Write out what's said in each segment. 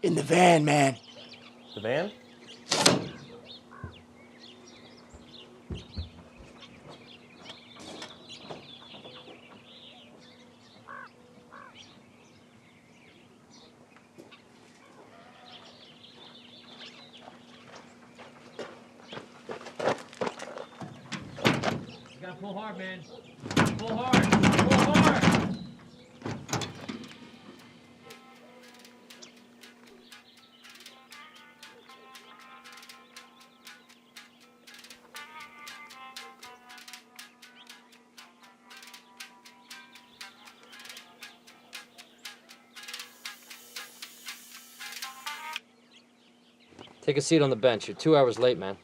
In the van, man. The van? You gotta pull hard, man. Pull hard. Pull hard. Take a seat on the bench. You're 2 hours late, man.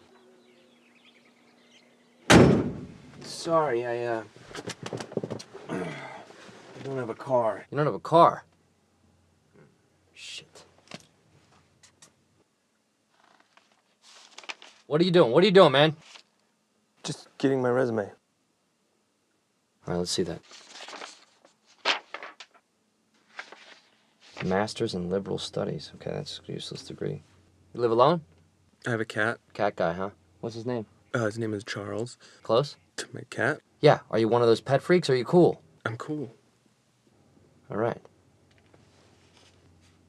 Sorry, I don't have a car. You don't have a car? Shit. What are you doing? What are you doing, man? Just getting my resume. All right, let's see that. Master's in Liberal Studies. Okay, that's a useless degree. You live alone? I have a cat. Cat guy, huh? What's his name? His name is Charles. Close? To my cat? Yeah. Are you one of those pet freaks or are you cool? I'm cool. All right.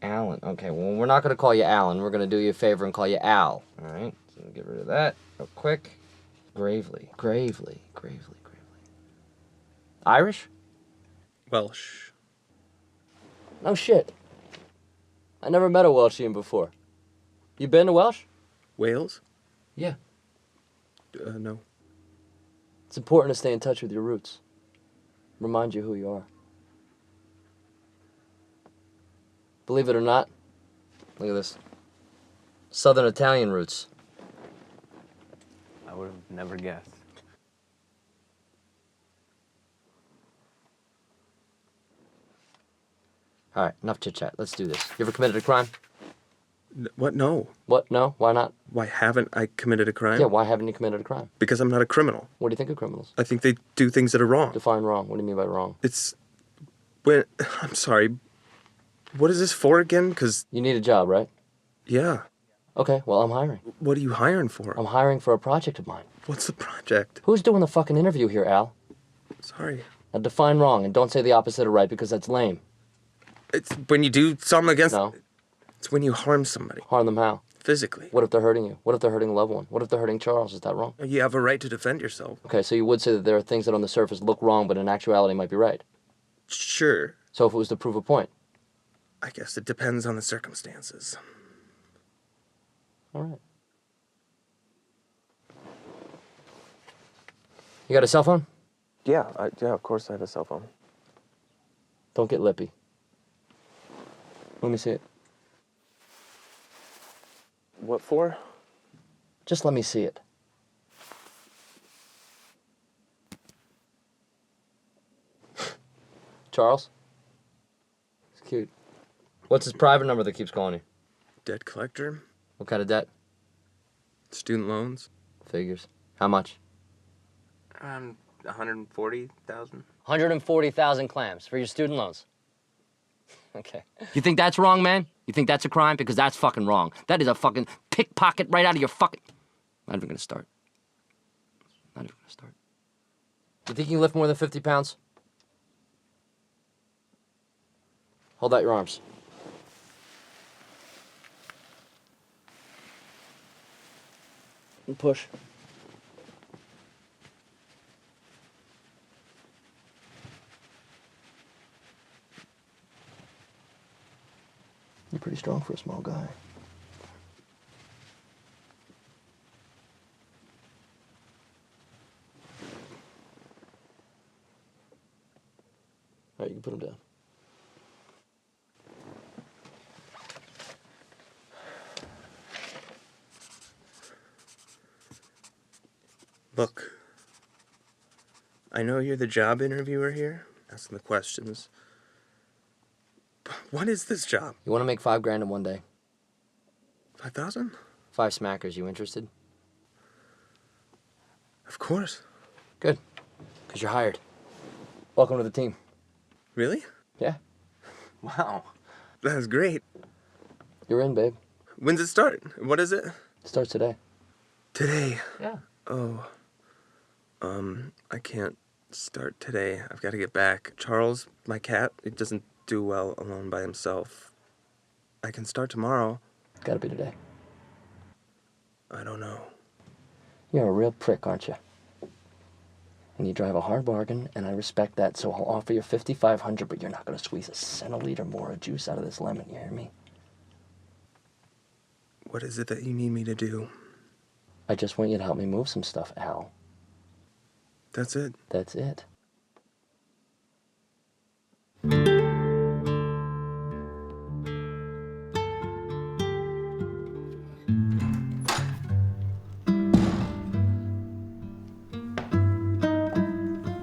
Alan. Okay, well, we're not going to call you Alan. We're going to do you a favor and call you Al. All right? So get rid of that real quick. Gravely. Irish? Welsh. No shit. I never met a Welshian before. You been to Welsh? Wales? Yeah. No. It's important to stay in touch with your roots. Remind you who you are. Believe it or not, look at this. Southern Italian roots. I would have never guessed. All right, enough chit-chat. Let's do this. You ever committed a crime? What? No. What? No? Why not? Why haven't I committed a crime? Yeah, why haven't you committed a crime? Because I'm not a criminal. What do you think of criminals? I think they do things that are wrong. Define wrong. What do you mean by wrong? It's... when... I'm sorry. What is this for again? Because... You need a job, right? Yeah. Okay, well, I'm hiring. What are you hiring for? I'm hiring for a project of mine. What's the project? Who's doing the fucking interview here, Al? Sorry. Now define wrong and don't say the opposite of right because that's lame. It's when you do something against... No. It's when you harm somebody. Harm them how? Physically. What if they're hurting you? What if they're hurting a loved one? What if they're hurting Charles? Is that wrong? You have a right to defend yourself. Okay, so you would say that there are things that on the surface look wrong, but in actuality might be right. Sure. So if it was to prove a point? I guess it depends on the circumstances. All right. You got a cell phone? Yeah, of course I have a cell phone. Don't get lippy. Let me see it. What for? Just let me see it. Charles? It's cute. What's his private number that keeps calling you? Debt collector? What kind of debt? Student loans? Figures. How much? 140,000. 140,000 clams for your student loans. Okay. You think that's wrong, man? You think that's a crime? Because that's fucking wrong. That is a fucking pickpocket right out of your fucking... Not even gonna start. Not even gonna start. You think you can lift more than 50 pounds? Hold out your arms. And push. You're pretty strong for a small guy. All right, you can put him down. Look, I know you're the job interviewer here, asking the questions. But what is this job? You want to make $5 grand in one day? 5,000? 5 smackers. You interested? Of course. Good. Because you're hired. Welcome to the team. Really? Yeah. Wow. That was great. You're in, babe. When's it start? What is it? Starts today. Today. Yeah. Oh. I can't start today. I've got to get back. Charles, my cat, he doesn't do well alone by himself. I can start tomorrow. Gotta be today. I don't know. You're a real prick, aren't you? And you drive a hard bargain, and I respect that, so I'll offer you $5,500, but you're not gonna squeeze a centiliter more of juice out of this lemon, you hear me? What is it that you need me to do? I just want you to help me move some stuff, Al. That's it. That's it.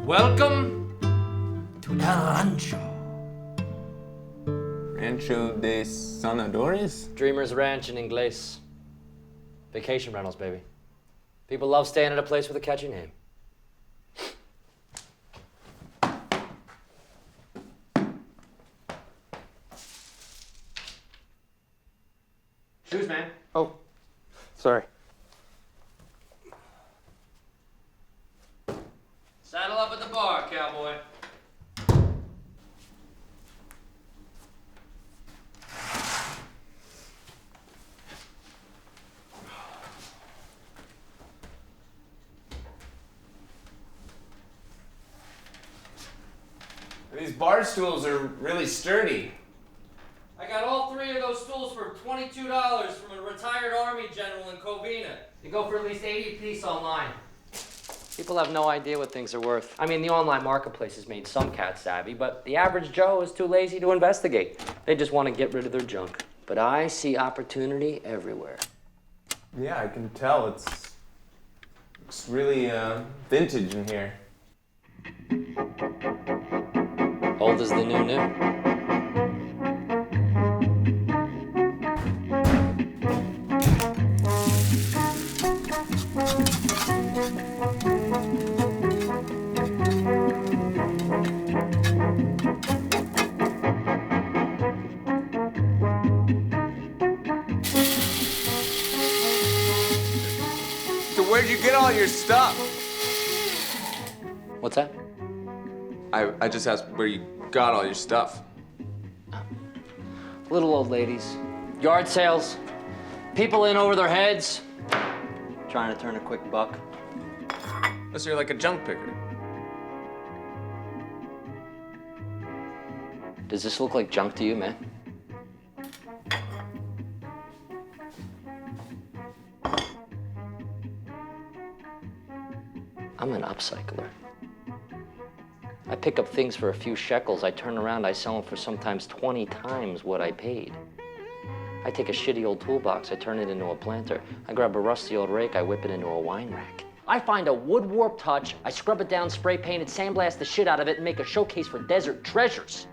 Welcome to El Rancho. Rancho de Sonadores? Dreamers Ranch in Inglés. Vacation rentals, baby. People love staying at a place with a catchy name. Shoes, man. Oh, sorry. Saddle up at the bar, cowboy. These bar stools are really sturdy. I got all 3 of those stools for $22 from a retired Army general in Covina. They go for at least 80 a piece online. People have no idea what things are worth. I mean, the online marketplace has made some cats savvy, but the average Joe is too lazy to investigate. They just want to get rid of their junk. But I see opportunity everywhere. Yeah, I can tell. It's really vintage in here. Old is the new. So where'd you get all your stuff? What's that? I just asked where you got all your stuff. Little old ladies, yard sales, people in over their heads, trying to turn a quick buck. Unless you're like a junk picker. Does this look like junk to you, man? I'm an upcycler. I pick up things for a few shekels. I turn around, I sell them for sometimes 20 times what I paid. I take a shitty old toolbox, I turn it into a planter. I grab a rusty old rake, I whip it into a wine rack. I find a wood warp touch, I scrub it down, spray paint it, sandblast the shit out of it, and make a showcase for desert treasures.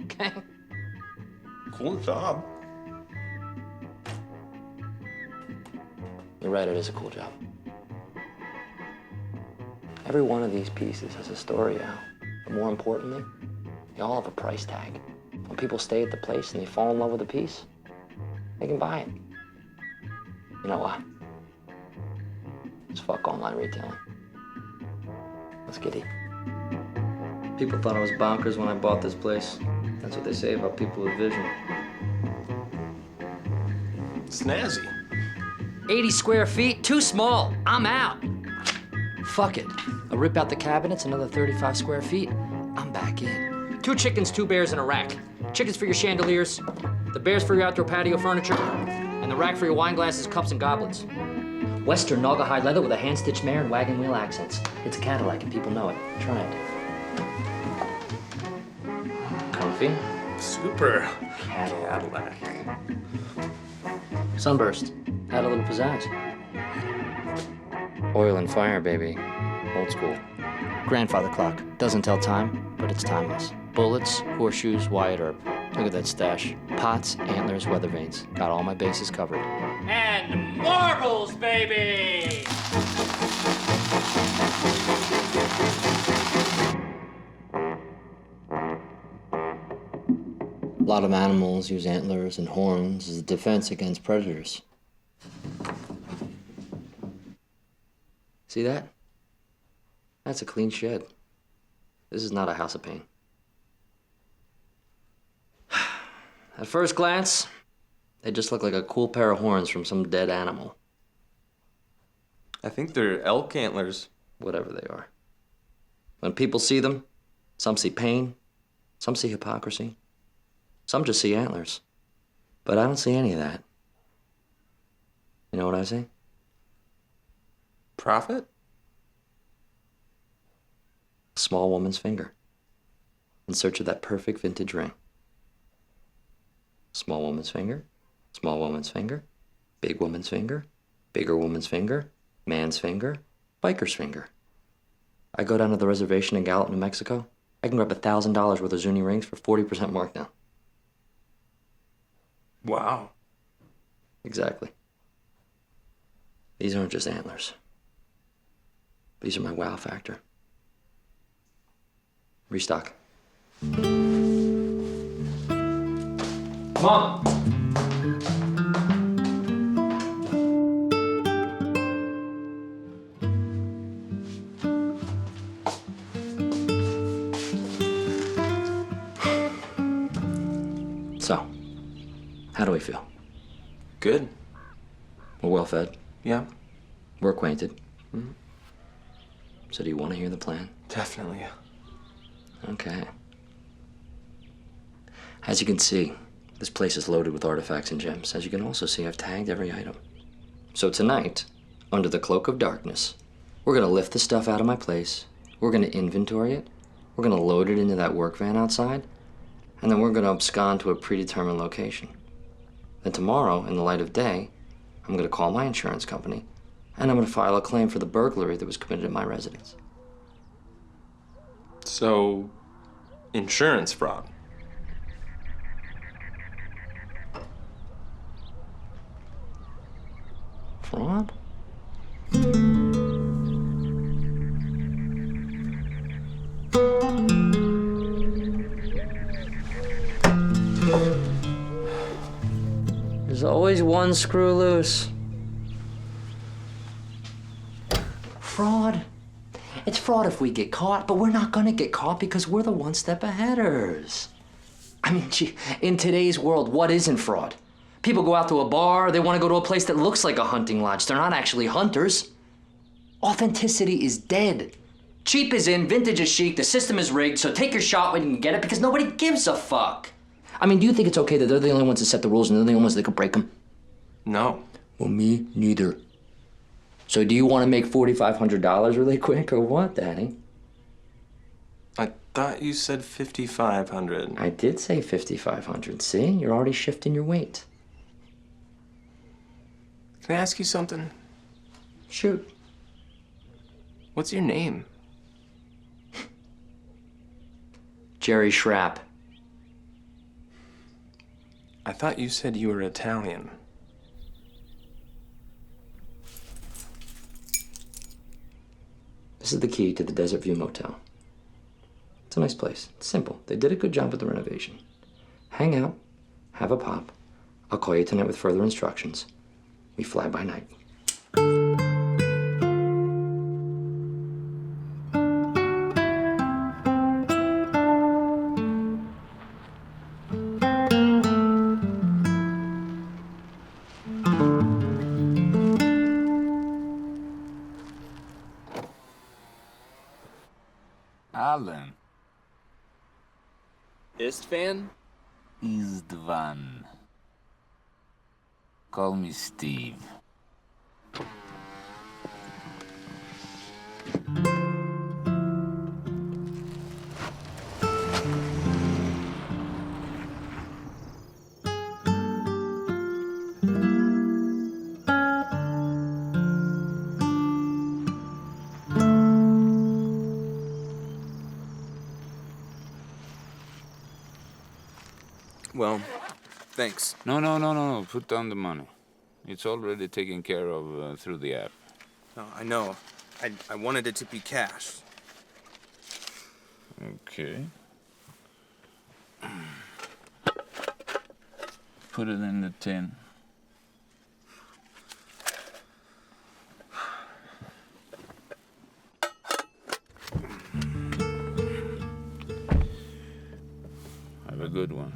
Okay? Cool job. You're right, it is a cool job. Every one of these pieces has a story, Al. But more importantly, they all have a price tag. When people stay at the place and they fall in love with a piece, they can buy it. You know what? Let's fuck online retailing. Let's get it. People thought I was bonkers when I bought this place. That's what they say about people with vision. Snazzy. 80 square feet, too small. I'm out. Fuck it. I'll rip out the cabinets, another 35 square feet. I'm back in. 2 chickens, 2 bears, and a rack. Chickens for your chandeliers, the bears for your outdoor patio furniture, and the rack for your wine glasses, cups, and goblets. Western Naugahyde leather with a hand-stitched mare and wagon wheel accents. It's a Cadillac and people know it. Try it. Comfy. Super. Cadillac. Sunburst. Add a little pizzazz. Oil and fire, baby. Old school. Grandfather clock. Doesn't tell time, but it's timeless. Bullets, horseshoes, Wyatt Earp. Look at that stash. Pots, antlers, weather vanes. Got all my bases covered. And marbles, baby! lot of animals use antlers and horns as a defense against predators. See that? That's a clean shed. This is not a house of pain. At first glance, they just look like a cool pair of horns from some dead animal. I think they're elk antlers. Whatever they are. When people see them, some see pain, some see hypocrisy, some just see antlers. But I don't see any of that. You know what I see? Prophet? A small woman's finger, in search of that perfect vintage ring. Small woman's finger, small woman's finger, big woman's finger, bigger woman's finger, man's finger, biker's finger. I go down to the reservation in Gallup, New Mexico. I can grab $1,000 worth of Zuni rings for 40% markdown. Wow. Exactly. These aren't just antlers. These are my wow factor. Restock. Mom! So, how do we feel? Good. We're well fed. Yeah, We're acquainted. So do you want to hear the plan? definitely. Okay. As you can see, this place is loaded with artifacts and gems. As you can also see, I've tagged every item. So tonight, under the cloak of darkness, we're gonna lift the stuff out of my place, we're gonna inventory it, we're gonna load it into that work van outside, and then we're gonna abscond to a predetermined location. Then tomorrow, in the light of day, I'm gonna call my insurance company, and I'm gonna file a claim for the burglary that was committed at my residence. So, insurance fraud. Fraud? There's always one screw loose. Fraud? It's fraud if we get caught, but we're not gonna get caught because we're the one step aheaders. I mean, gee, in today's world, what isn't fraud? People go out to a bar, they want to go to a place that looks like a hunting lodge. They're not actually hunters. Authenticity is dead. Cheap is in, vintage is chic, the system is rigged, so take your shot when you can get it because nobody gives a fuck. I mean, do you think it's okay that they're the only ones that set the rules and they're the only ones that can break them? No. Well, me neither. So do you want to make $4,500 really quick or what, Daddy? I thought you said 5,500. I did say 5,500. See, you're already shifting your weight. Can I ask you something? Shoot. What's your name? Jerry Schrapp. I thought you said you were Italian. This is the key to the Desert View Motel. It's a nice place. It's simple. They did a good job with the renovation. Hang out, have a pop. I'll call you tonight with further instructions. We fly by night. Alan, Istvan? Istvan. Call me Steve. Well, thanks. No. Put down the money. It's already taken care of through the app. No, I know. I wanted to tip you cash. Okay. put it in the tin. Have a good one.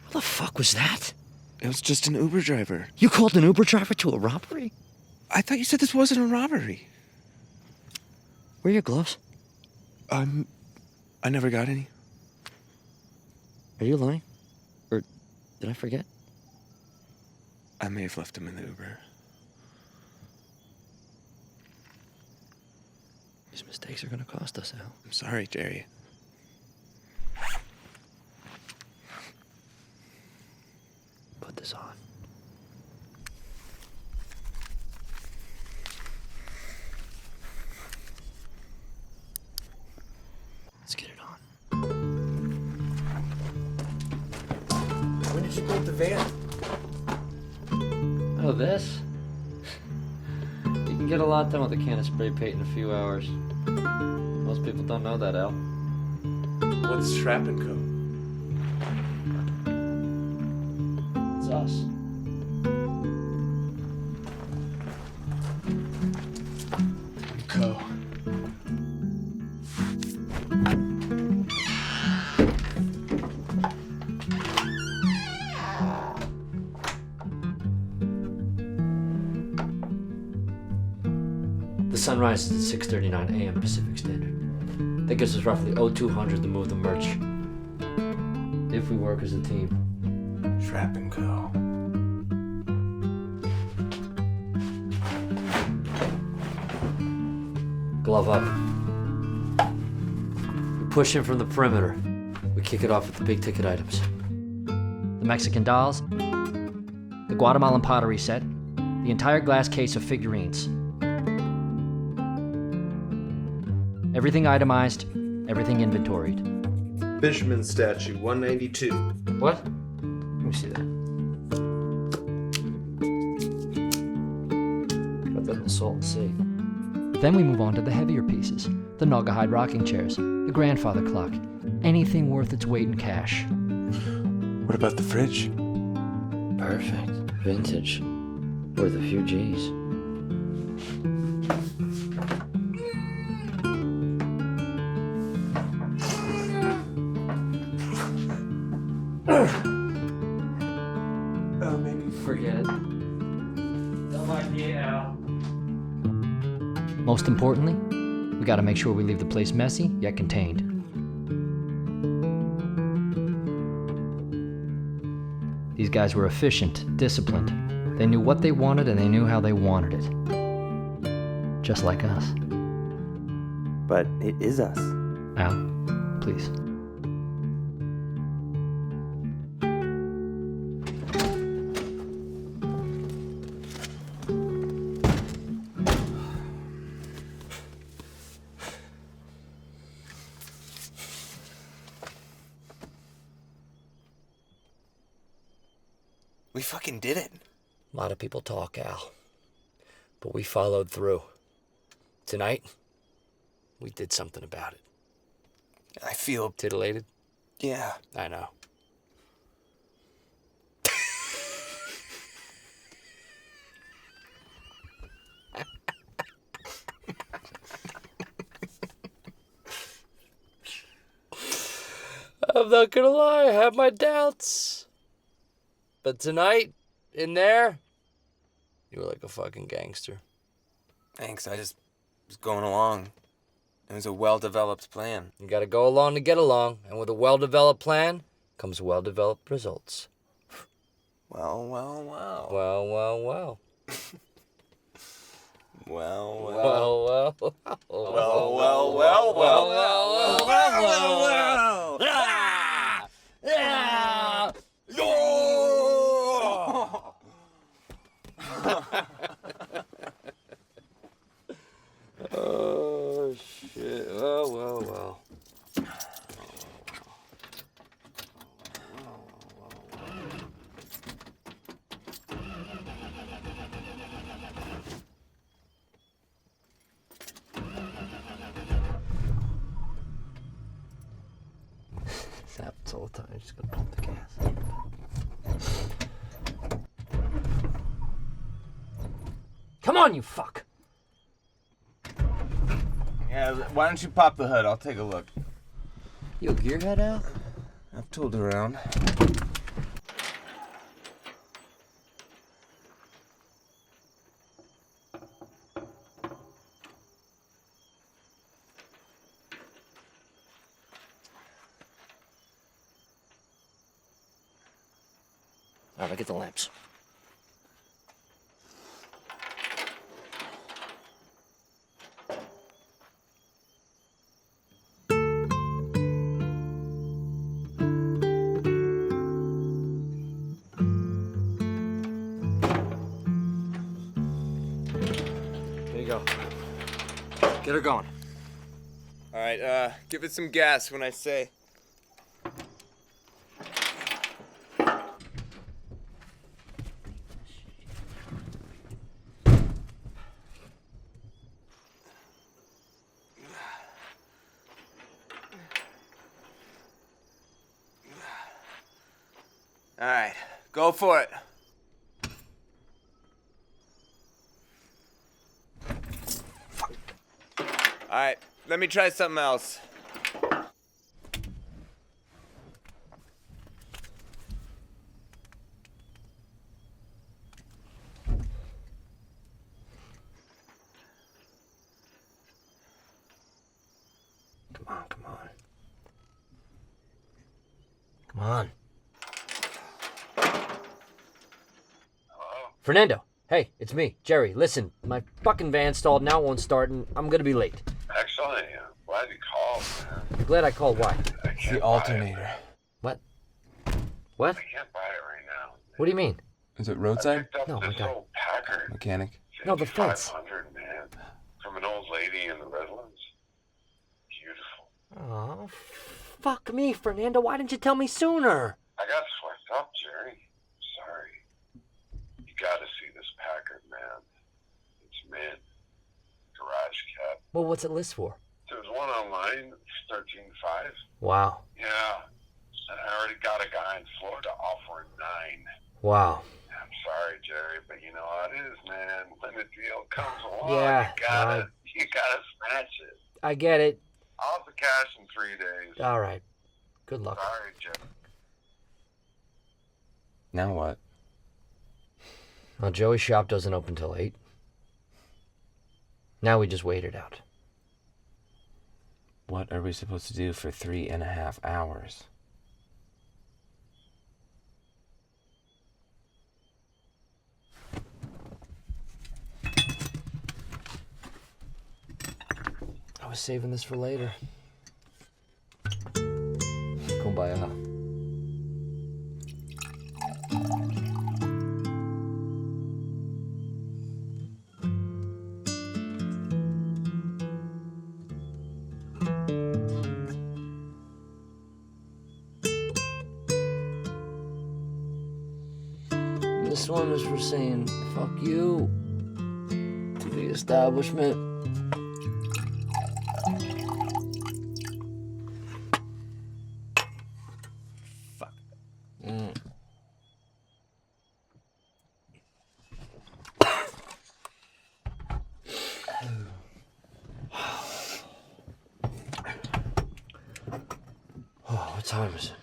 What the fuck was that? It was just an Uber driver. You called an Uber driver to a robbery? I thought you said this wasn't a robbery. Where are your gloves? I never got any. Are you lying? Or did I forget? I may have left him in the Uber. These mistakes are gonna cost us, Al. I'm sorry, Jerry. Put this on. Let's get it on. When did you build the van? Oh, this? You can get a lot done with a can of spray paint in a few hours. Most people don't know that, Al. What's Shrap & Co? It's us. Co. The sun rises at 6:39 a.m. Pacific Standard. That gives us roughly 0200 to move the merch. If we work as a team. Shrap & Co. Glove up. We push in from the perimeter. We kick it off with the big ticket items. The Mexican dolls, the Guatemalan pottery set, the entire glass case of figurines. Everything itemized, everything inventoried. Fishman statue, 192. What? Let me see that. Got that in the Salton Sea. Then we move on to the heavier pieces. The Naugahyde rocking chairs, the grandfather clock, anything worth its weight in cash. What about the fridge? Perfect. Vintage. Worth a few G's. Maybe. Forget it. Dumb idea, Al. Most importantly, we gotta make sure we leave the place messy, yet contained. These guys were efficient, disciplined. They knew what they wanted and they knew how they wanted it. Just like us. But it is us. Al, please. We fucking did it. A lot of people talk, Al. But we followed through. Tonight, we did something about it. I feel. Titillated? Yeah. I know. I'm not gonna lie, I have my doubts. But tonight, in there, you were like a fucking gangster. Thanks, I just was going along. It was a well-developed plan. You gotta go along to get along, and with a well-developed plan comes well-developed results. Well, well, well. Well, well, well. Well, well. Well, well, well. Well, well, well, well. It's all the time. You just gotta pump the gas. Come on, you fuck! Yeah, why don't you pop the hood? I'll take a look. Yo, gearhead out? I've tooled around. All right, get the lamps. Here you go. Get her going. All right, give it some gas when I say. All right, go for it. All right, let me try something else. Come on, come on. Come on. Fernando, hey, it's me, Jerry. Listen, my fucking van stalled, now it won't start, and I'm gonna be late. Excellent. Glad you called, man. You're glad I called. Why? I It's can't the buy alternator. it. What? What? I can't buy it right now. What do you mean? Is it I roadside? picked up No, this my God. old Packard. Mechanic? No, the fence. 5500, man. From an old lady in the Redlands. Beautiful. Oh, fuck me, Fernando. Why didn't you tell me sooner? I got swept up, Jerry. Sorry. You gotta see this Packard, man. It's mint. Garage cab. Well, what's it list for? There's one online, 13.5. Wow. Yeah. And I already got a guy in Florida offering 9. Wow. I'm sorry, Jerry, but you know how it is, man. When the deal comes along, Yeah, you gotta smash it. I get it. I'll have the cash in 3 days. All right. Good luck. Sorry, Jerry. Now what? Well, Joey's shop doesn't open till 8. Now we just wait it out. What are we supposed to do for 3.5 hours? I was saving this for later. Kumbaya. This one is for saying fuck you to the establishment. Fuck. Oh, what time is it?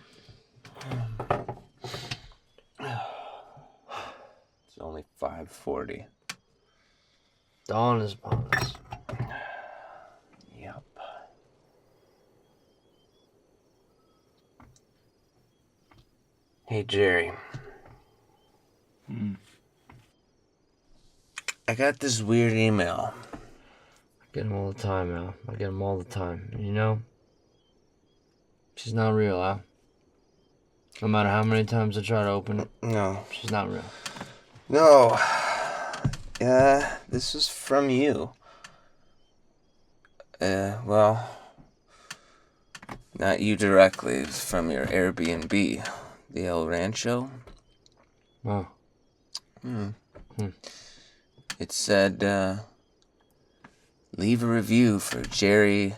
It's only 5:40. Dawn is upon us. Yep. Hey, Jerry. I got this weird email. I get them all the time, Al. I get them all the time. And you know, she's not real, Al. No matter how many times I try to open it, No. she's not real. No. This was from you. Well, not you directly. It was from your Airbnb, the El Rancho. Oh. It said, leave a review for Jerry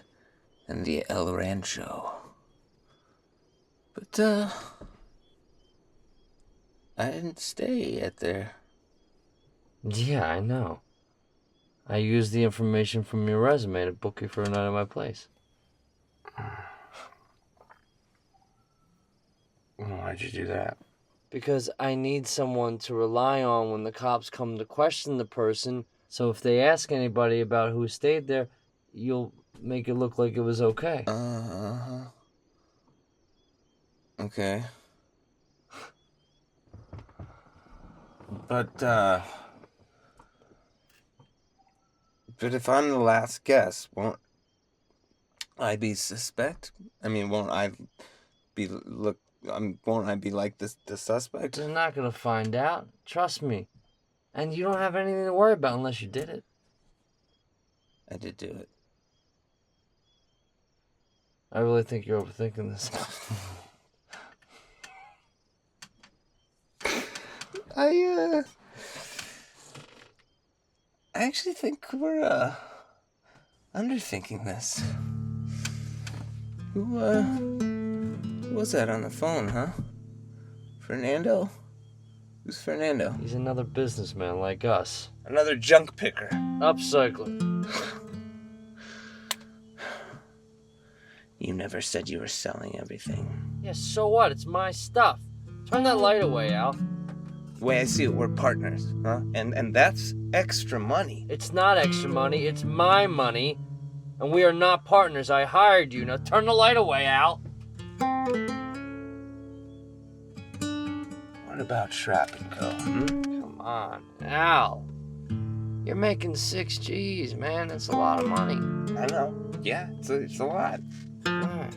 and the El Rancho. But, I didn't stay at there. Yeah, I know. I used the information from your resume to book you for a night at my place. Why'd you do that? Because I need someone to rely on when the cops come to question the person, so if they ask anybody about who stayed there, you'll make it look like it was okay. Okay. But if I'm the last guest, won't I be suspect? I mean, won't I be like the suspect? They're not gonna find out. Trust me. And you don't have anything to worry about unless you did it. I did do it. I really think you're overthinking this. I actually think we're underthinking this. Who was that on the phone, huh? Fernando? Who's Fernando? He's another businessman like us. Another junk picker. Upcycler. You never said you were selling everything. Yeah, so what? It's my stuff. Turn that light away, Al. The way I see it, we're partners, huh? And that's extra money. It's not extra money, it's my money. And we are not partners. I hired you. Now turn the light away, Al. What about Shrap & Co? Come on, Al. You're making 6 G's, man. That's a lot of money. I know. Yeah, it's a lot. Alright.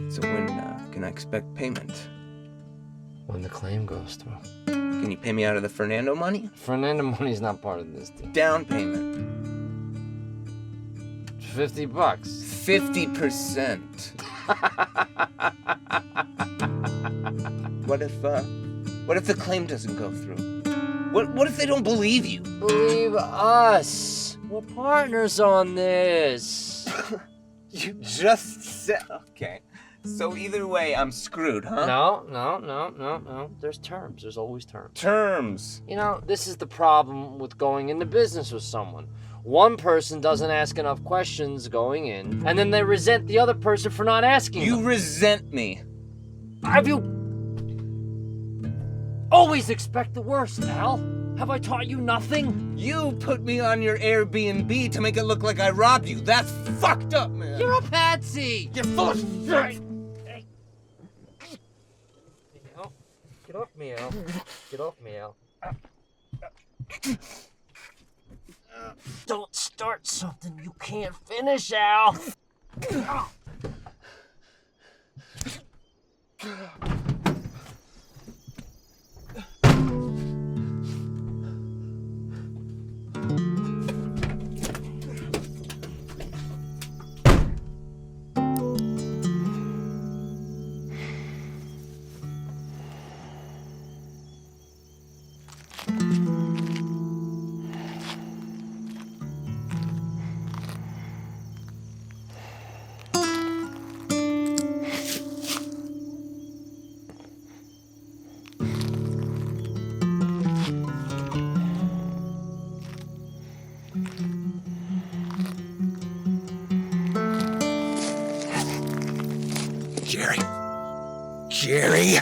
So when can I expect payment? When the claim goes through. Can you pay me out of the Fernando money? Fernando money's not part of this deal. Down payment. $50. 50%. What if the claim doesn't go through? What if they don't believe you? Believe us. We're partners on this. You just said... Okay. So either way, I'm screwed, huh? No. There's terms. There's always terms. Terms. You know, this is the problem with going into business with someone. One person doesn't ask enough questions going in, and then they resent the other person for not asking You them. resent me. Have you always expect the worst, Al? Have I taught you nothing? You put me on your Airbnb to make it look like I robbed you. That's fucked up, man. You're a patsy! You're full of shit. Hey. Al, get off me, Al. Get off me, Al. Don't start something you can't finish, Al. Jerry.